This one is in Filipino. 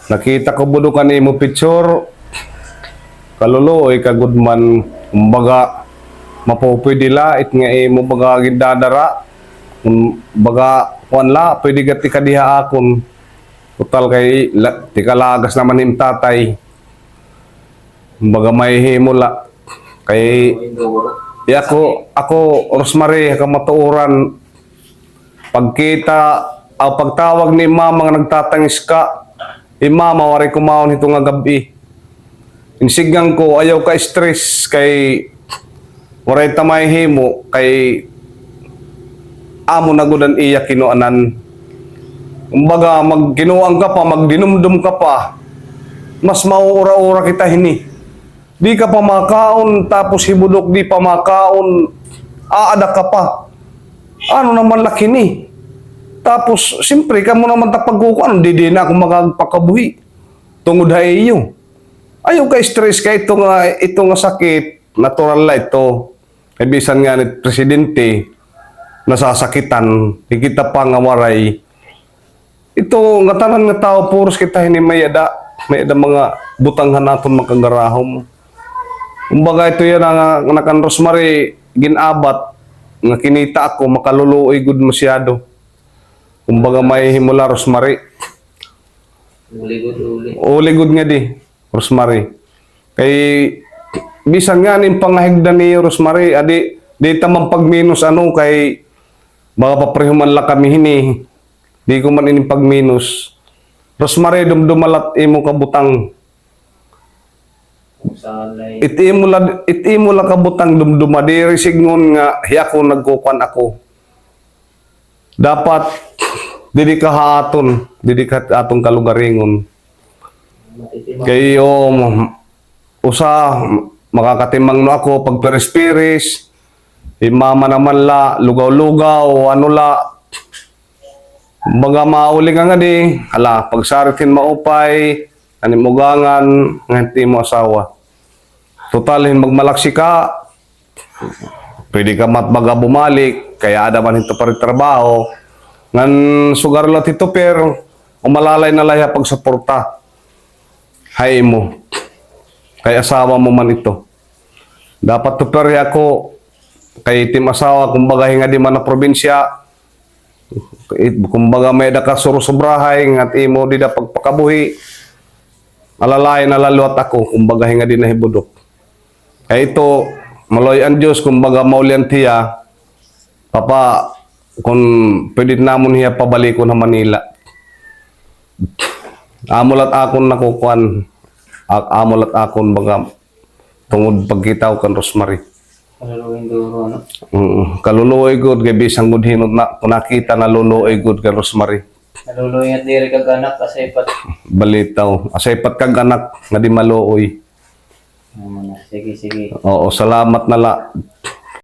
Nakita ko budukan ni mo picture. Kaluloy kagudman kumbaga mapupwede lait nga mo baga gidadara. Baga kuan la pwede gati kadiha akon. Total kay tikalagas naman nim tatay. Kumbaga may himula kay ako Rosemary kamatuoran pagkita o pagtawag ni mama nga nagtatangis ka mama wari kumaon ito nga gabi insigang ko ayaw ka stress kay waray tamay himo kay amo nagudan iya kinuanan kumbaga magkinuang ka pa magdinumdum ka pa mas mauura-ura kita hini di ka pa makaon tapos hibudok di pa makaon aada ka pa ano naman laki ni tapos siyempre ka mo naman tapagkukuan di na ako makagpakabuhi tungod ha iyo ayaw ka stress ka ito nga sakit natural la ito ibisan nga ni presidente nasasakitan higita pa nga waray ito nga tanan nga tao puros kita hini may ada mga butanghan naton makagarahom. Kumbaga ito yan ang nakan Rosemary ginabat nga kinita ako makaluluoy gud masyado. Kumbaga may himula Rosemary. Uli gud nga di Rosemary. Kay bisan nga ning pangahigdan ni Rosemary adi di ta man pagminus ano kay baka paprehuman la kami hini. Di ko man ining pagminus. Rosemary dumdumalat imo kabutang. Iti mo la kabutang dumduma diri signon nga hiyako nagkukuan ako. Dapat didi ka haton, didi ka atong kalugaringon. Kayo usa makakatimang no ako pag peres-peres. Mama naman la lugaw-lugaw ano la baga mauli nga di hala pagsaritin maupay animugangan nganti mo asawa. Total magmalaksi ka pwede ka matbaga bumalik kaya ada man ito pa rin trabaho ngan sugar lot ito pero umalalay na laya pagsuporta hay mo kay asawa mo man ito dapat to pero ako kay tim asawa kumbaga hinga di man na probinsya kumbaga may da ka surusobrahay ngat imo di da pagpakabuhi alalayan alaluat ako kumbaga hinga di nahibudok kaya ito maloy ang Diyos kumbaga maulian tiya papa kung pwede namon hiya pabalik ko na Manila amulat akon nakukuan amulat akon baga tungod pagkita ko kan Rosemary kaluluoy good kay bisang good hinod na kung nakita na luluoy good kan Rosemary naluluoy at diri kag anak asaypat balitaw asaypat kag anak nga di maluoy sige oo salamat na la